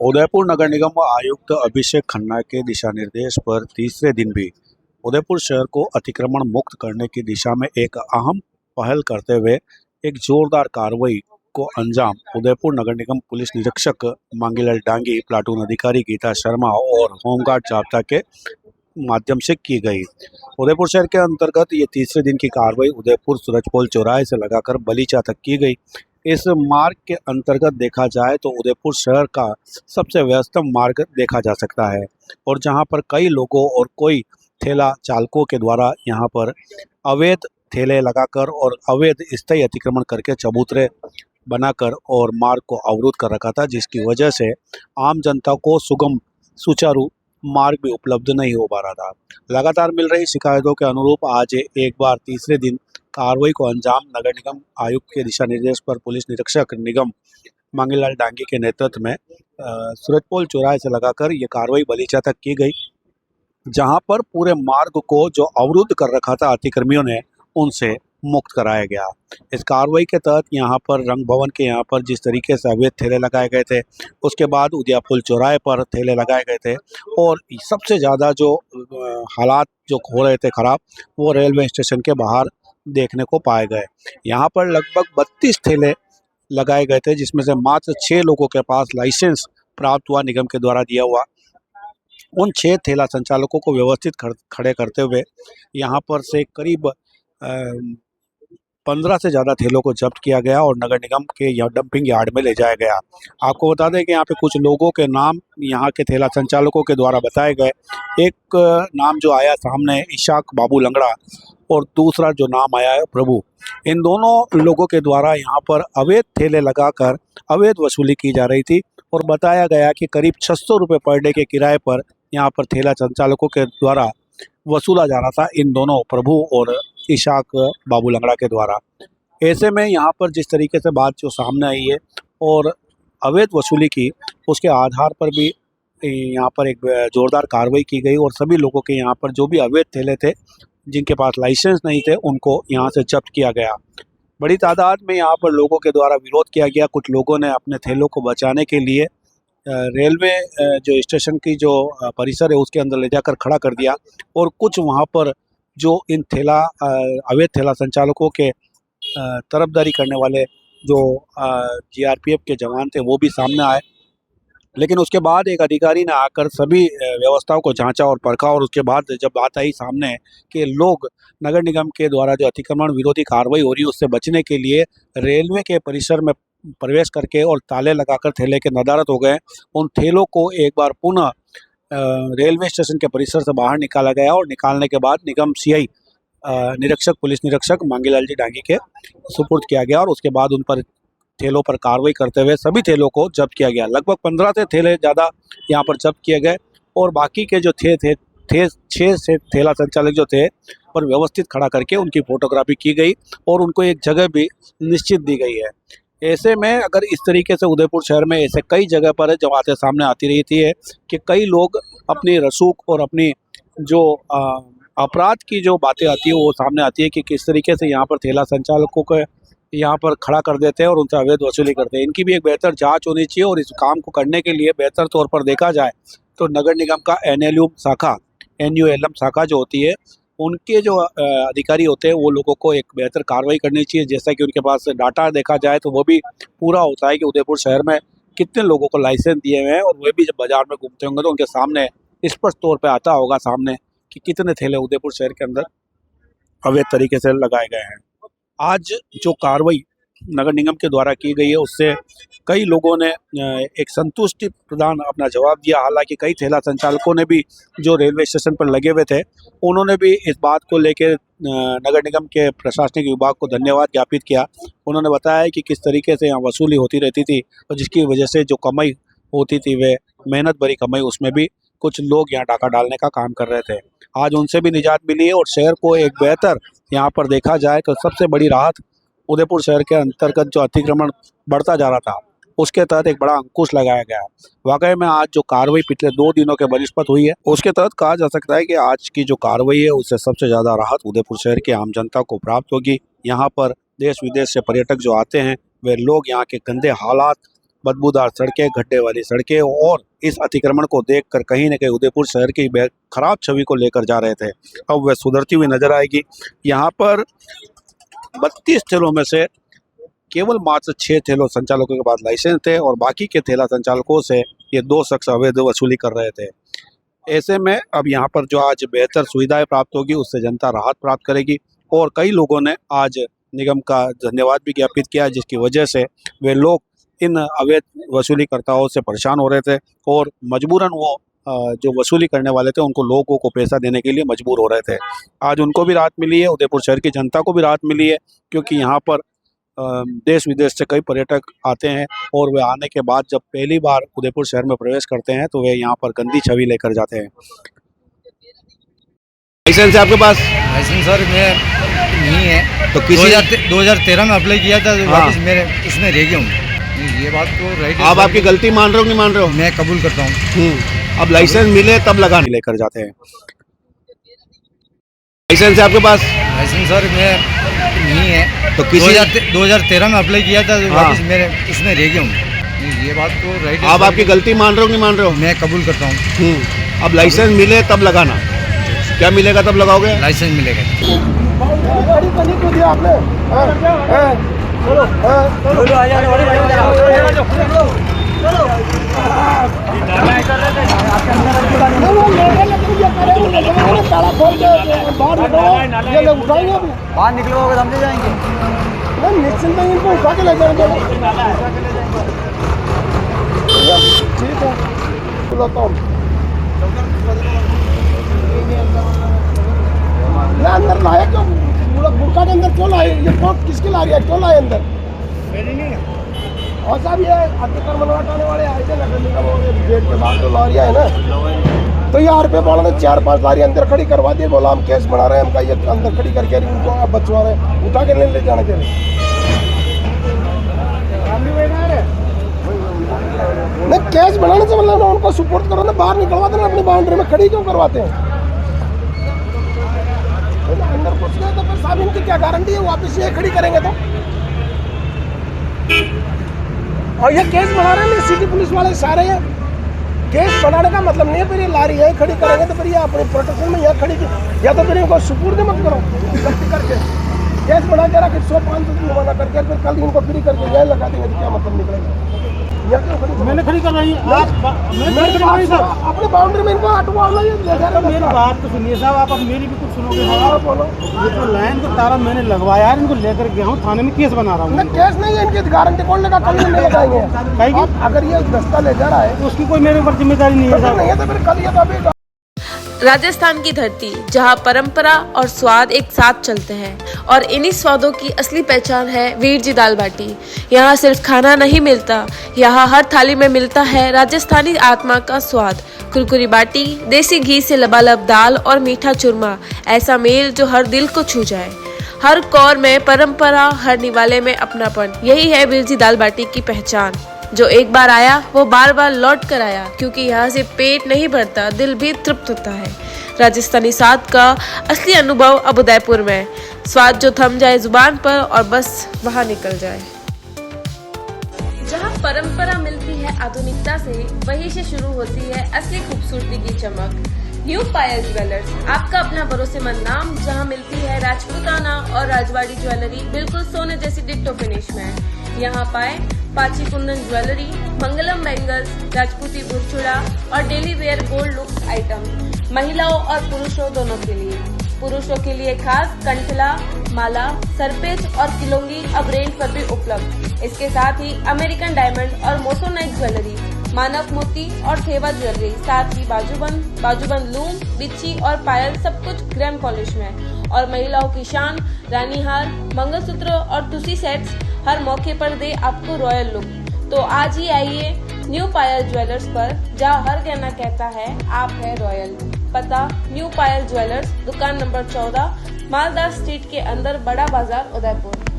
उदयपुर नगर निगम आयुक्त अभिषेक खन्ना के दिशा निर्देश पर तीसरे दिन भी उदयपुर शहर को अतिक्रमण मुक्त करने की दिशा में एक अहम पहल करते हुए एक जोरदार कार्रवाई को अंजाम उदयपुर नगर निगम पुलिस निरीक्षक मांगीलाल डांगी, प्लाटून अधिकारी गीता शर्मा और होमगार्ड जाब्ता के माध्यम से की गई। उदयपुर शहर के अंतर्गत ये तीसरे दिन की कार्रवाई उदयपुर सूरजपोल चौराहे से लगाकर बलीचा तक की गई। इस मार्ग के अंतर्गत देखा जाए तो उदयपुर शहर का सबसे व्यस्तम मार्ग देखा जा सकता है और जहां पर कई लोगों और कोई ठेला चालकों के द्वारा यहां पर अवैध ठेले लगाकर और अवैध स्थायी अतिक्रमण करके चबूतरे बनाकर और मार्ग को अवरुद्ध कर रखा था, जिसकी वजह से आम जनता को सुगम सुचारू मार्ग भी उपलब्ध नहीं हो पा रहा था। लगातार मिल रही शिकायतों के अनुरूप आज एक बार तीसरे दिन कार्रवाई को अंजाम नगर निगम आयुक्त के दिशा निर्देश पर पुलिस निरीक्षक निगम मांगीलाल डांगी के नेतृत्व में सूरजपोल चौराहे से लगाकर ये कार्रवाई बलीचा तक की गई, जहां पर पूरे मार्ग को जो अवरुद्ध कर रखा था अतिक्रमियों ने, उनसे मुक्त कराया गया। इस कार्रवाई के तहत यहां पर रंग भवन के यहां पर जिस तरीके से अवैध ठेले लगाए गए थे, उसके बाद उदयपुर चौराहे पर ठेले लगाए गए थे और सबसे ज़्यादा जो हालात जो हो रहे थे ख़राब, वो रेलवे स्टेशन के बाहर देखने को पाए गए। यहाँ पर लगभग 32 ठेले लगाए गए थे, जिसमें से मात्र 6 लोगों के पास लाइसेंस प्राप्त हुआ निगम के द्वारा दिया हुआ। उन 6 ठेला संचालकों को व्यवस्थित खड़े करते हुए यहाँ पर से करीब 15 से ज़्यादा ठेलों को जब्त किया गया और नगर निगम के डंपिंग यार्ड में ले जाया गया। आपको बता दें कि यहाँ पे कुछ लोगों के नाम यहाँ के ठेला संचालकों के द्वारा बताए गए। एक नाम जो आया सामने इशाक बाबू लंगड़ा और दूसरा जो नाम आया है प्रभु। इन दोनों लोगों के द्वारा यहाँ पर अवैध ठेले लगाकर अवैध वसूली की जा रही थी और बताया गया कि करीब 600 रुपये पर डे के किराए पर यहाँ पर ठेला संचालकों के द्वारा वसूला जा रहा था, इन दोनों प्रभु और इशाक बाबू लंगड़ा के द्वारा। ऐसे में यहाँ पर जिस तरीके से बात जो सामने आई है और अवैध वसूली की, उसके आधार पर भी यहाँ पर एक जोरदार कार्रवाई की गई और सभी लोगों के यहाँ पर जो भी अवैध ठेले थे, जिनके पास लाइसेंस नहीं थे, उनको यहाँ से जब्त किया गया। बड़ी तादाद में यहाँ पर लोगों के द्वारा विरोध किया गया। कुछ लोगों ने अपने ठेलों को बचाने के लिए रेलवे जो स्टेशन की जो परिसर है उसके अंदर ले जाकर खड़ा कर दिया और कुछ वहाँ पर जो इन अवैध ठेला संचालकों के तरफदारी करने वाले जो जीआरपीएफ के जवान थे, वो भी सामने आए। लेकिन उसके बाद एक अधिकारी ने आकर सभी व्यवस्थाओं को जांचा और परखा और उसके बाद जब बात आई सामने कि लोग नगर निगम के द्वारा जो अतिक्रमण विरोधी कार्रवाई हो रही है उससे बचने के लिए रेलवे के परिसर में प्रवेश करके और ताले लगाकर ठेले के नदारत हो गए, उन ठेलों को एक बार पुनः रेलवे स्टेशन के परिसर से बाहर निकाला गया और निकालने के बाद निगम सीआई निरीक्षक पुलिस निरीक्षक मांगीलाल जी डांगी के सुपुर्द किया गया और उसके बाद उन पर ठेलों पर कार्रवाई करते हुए सभी ठेलों को जब्त किया गया। लगभग 15 से ठेले ज़्यादा यहाँ पर जब्त किए गए और बाकी के जो थे 6 से ठेला संचालक जो थे पर व्यवस्थित खड़ा करके उनकी फोटोग्राफी की गई और उनको एक जगह भी निश्चित दी गई है। ऐसे में अगर इस तरीके से उदयपुर शहर में ऐसे कई जगह पर जो बातें सामने आती रहती है कि कई लोग अपनी रसूख और अपनी जो अपराध की जो बातें आती है वो सामने आती है कि किस तरीके से यहाँ पर ठेला संचालकों को यहाँ पर खड़ा कर देते हैं और उनसे अवैध वसूली करते हैं। इनकी भी एक बेहतर जांच होनी चाहिए और इस काम को करने के लिए बेहतर तौर पर देखा जाए तो नगर निगम का NULM शाखा जो होती है, उनके जो अधिकारी होते हैं वो लोगों को एक बेहतर कार्रवाई करनी चाहिए। जैसा कि उनके पास डाटा देखा जाए तो वो भी पूरा होता है कि उदयपुर शहर में कितने लोगों को लाइसेंस दिए हुए हैं और वे भी जब बाजार में घूमते होंगे तो उनके सामने स्पष्ट तौर पे आता होगा सामने कि कितने ठेले उदयपुर शहर के अंदर अवैध तरीके से लगाए गए हैं। आज जो कार्रवाई नगर निगम के द्वारा की गई है उससे कई लोगों ने एक संतुष्टि प्रदान अपना जवाब दिया। हालांकि कई ठेला संचालकों ने भी जो रेलवे स्टेशन पर लगे हुए थे, उन्होंने भी इस बात को लेकर नगर निगम के प्रशासनिक विभाग को धन्यवाद ज्ञापित किया। उन्होंने बताया कि किस तरीके से यहाँ वसूली होती रहती थी और जिसकी वजह से जो कमाई होती थी वे मेहनत भरी कमाई, उसमें भी कुछ लोग यहाँ डाका डालने का काम कर रहे थे। आज उनसे भी निजात मिली है और शहर को एक बेहतर यहाँ पर देखा जाए तो सबसे बड़ी राहत उदयपुर शहर के अंतर्गत जो अतिक्रमण बढ़ता जा रहा था उसके तहत एक बड़ा अंकुश लगाया गया है। वाकई में आज जो कार्रवाई पिछले 2 दिनों के बनिस्पत हुई है उसके तहत कहा जा सकता है कि आज की जो कार्रवाई है उससे सबसे ज़्यादा राहत उदयपुर शहर के आम जनता को प्राप्त होगी। यहाँ पर देश विदेश से पर्यटक जो आते हैं वे लोग यहाँ के गंदे हालात बदबूदार सड़कें, गड्ढे वाली सड़कें, और इस अतिक्रमण को देखकर कहीं न कहीं उदयपुर शहर की खराब छवि को लेकर जा रहे थे। अब वह सुधरती हुई नजर आएगी। यहाँ पर 32 ठेलों में से केवल मात्र 6 ठेलों संचालकों के पास लाइसेंस थे और बाकी के ठेला संचालकों से ये 2 शख्स अवैध वसूली कर रहे थे। ऐसे में अब यहाँ पर जो आज बेहतर सुविधाएं प्राप्त होगी, उससे जनता राहत प्राप्त करेगी। और कई लोगों ने आज निगम का धन्यवाद भी ज्ञापित किया, जिसकी वजह से वे लोग इन अवैध वसूलीकर्ताओं से परेशान हो रहे थे और मजबूरन वो जो वसूली करने वाले थे उनको लोगों को पैसा देने के लिए मजबूर हो रहे थे। आज उनको भी राहत मिली है, उदयपुर शहर की जनता को भी राहत मिली है, क्योंकि यहाँ पर देश विदेश से कई पर्यटक आते हैं और वे आने के बाद जब पहली बार उदयपुर शहर में प्रवेश करते हैं तो वे यहाँ पर गंदी छवि लेकर जाते हैं। लाइसेंस है आपके पास? लाइसेंस सर मैं नहीं है, तो किसी 2013 में अप्लाई किया था, वापस मेरे इसमें रह गया हूँ। ये बात तो राइट है। आप आपकी गलती मान रहे हो कि नहीं मान रहे हो? मैं कबूल करता हूँ। अब लाइसेंस मिले तब लगाने लेकर जाते हैं। लाइसेंस है आपके पास? लाइसेंस सर मैं नहीं है, तो किसी 2013 में अप्लाई किया था, वापस मेरे इसमें रह गया हूँ। ये बात तो राइट है। आप आपकी गलती मान रहे हो कि नहीं मान रहे हो? मैं कबूल करता हूँ। अब लाइसेंस मिले तब लगाना। क्या मिलेगा तब लगाओगे? लाइसेंस मिलेगा। बाहर निकलोगे समझे जाएंगे। निश्चिंत इनको उठा के ले जाएंगे। ठीक है, बुलाता हूँ। अंदर लाया क्यों? बुरका के अंदर क्यों लाए? ये कौन किसके ला रही है? क्यों लाए अंदर? मेरी नहीं है। और साहब ये अतिक्रमण हटाने वाले आए थे नगर निगम गेट के बाहर, तो लॉरियाँ है ना, तो ये रुपये बोला था 4-5 लारी अंदर खड़ी करवा दिए। बोला हम केस बना रहे हैं, हम का ये अंदर खड़ी करके उनको आप बचवा रहे हैं, उठा के ले जाने के लिए। नहीं, केस बनाने से मतलब उनको सपोर्ट करो ना, बाहर निकलवा देना, अपनी बाउंड्री में खड़ी क्यों करवाते हैं? अंदर कुछ नहीं तो फिर साहब इनकी क्या गारंटी है वापस ये खड़ी करेंगे तो? और ये केस बना रहे हैं सिटी पुलिस वाले सारे हैं। केस बनाने का मतलब नहीं है फिर ये लारी यहीं खड़ी करेंगे तो फिर ये अपने प्रोटेक्शन में यहाँ खड़ी की, या तो फिर इनको सुपुर्द मत करो गलती करके। केस बना के रखे 100-500 जुर्माना करके फिर कल इनको फ्री करके यहीं लगा देंगे तो क्या मतलब निकलेगा? मैंने खड़ी कर रही है अपने बाउंड्री में इनको हटवा लो। मेरी बात तो सुनिए साहब, आप अब मेरी भी कुछ सुनोगे। बोलो, ये तो लाइन को तारा मैंने लगवाया यार, इनको लेकर गया हूँ थाने में, केस बना रहा हूँ। केस नहीं है, इनकी गारंटी कौन लेगा? कल नहीं लगाएंगे। अगर ये दस्ता ले जा रहा है तो उसकी कोई मेरे ऊपर जिम्मेदारी नहीं है। नहीं है तो फिर कल ये तो अभी राजस्थान की धरती जहां परंपरा और स्वाद एक साथ चलते हैं और इन्हीं स्वादों की असली पहचान है वीर जी दाल बाटी। यहाँ सिर्फ खाना नहीं मिलता, यहाँ हर थाली में मिलता है राजस्थानी आत्मा का स्वाद। कुरकुरी बाटी, देसी घी से लबालब दाल और मीठा चूरमा, ऐसा मेल जो हर दिल को छू जाए। हर कौर में परंपरा, हर निवाले में अपनापन, यही है वीर जी दाल बाटी की पहचान। जो एक बार आया वो बार बार लौट कर आया, क्योंकि यहाँ से पेट नहीं भरता, दिल भी तृप्त होता है। राजस्थानी स्वाद का असली अनुभव अब उदयपुर में, स्वाद जो थम जाए जुबान पर और बस वहाँ निकल जाए। जहाँ परंपरा मिलती है आधुनिकता से, वहीं से शुरू होती है असली खूबसूरती की चमक। न्यू पायल ज्वेलर्स, आपका अपना भरोसेमंद नाम, जहाँ मिलती है राजपूताना और राजवाड़ी ज्वेलरी बिल्कुल सोने जैसी डिट्टो फिनिश में। यहाँ पाए पाची कुंदन ज्वेलरी, मंगलम बैंगल्स, राजपूती बुरचुड़ा और daily wear gold look item, महिलाओं और पुरुषों दोनों के लिए। पुरुषों के लिए खास कंठला, माला, सरपेच और किलोंगी अब रेंज पर भी उपलब्ध। इसके साथ ही अमेरिकन डायमंड और मोसोनाइट ज्वेलरी, मानव मोती और थेवा ज्वेलरी, साथ ही बाजूबंद लूम, बिच्छी और पायल, सब कुछ ग्रैम पॉलिश में। और महिलाओं की शान, रानी हार, मंगलसूत्र और टूसी सेट्स हर मौके पर दे आपको रॉयल लुक। तो आज ही आइए न्यू पायल ज्वेलर्स पर, जहाँ हर गहना कहता है आप है रॉयल। पता न्यू पायल ज्वेलर्स, दुकान नंबर 14, मालदार स्ट्रीट के अंदर, बड़ा बाजार, उदयपुर।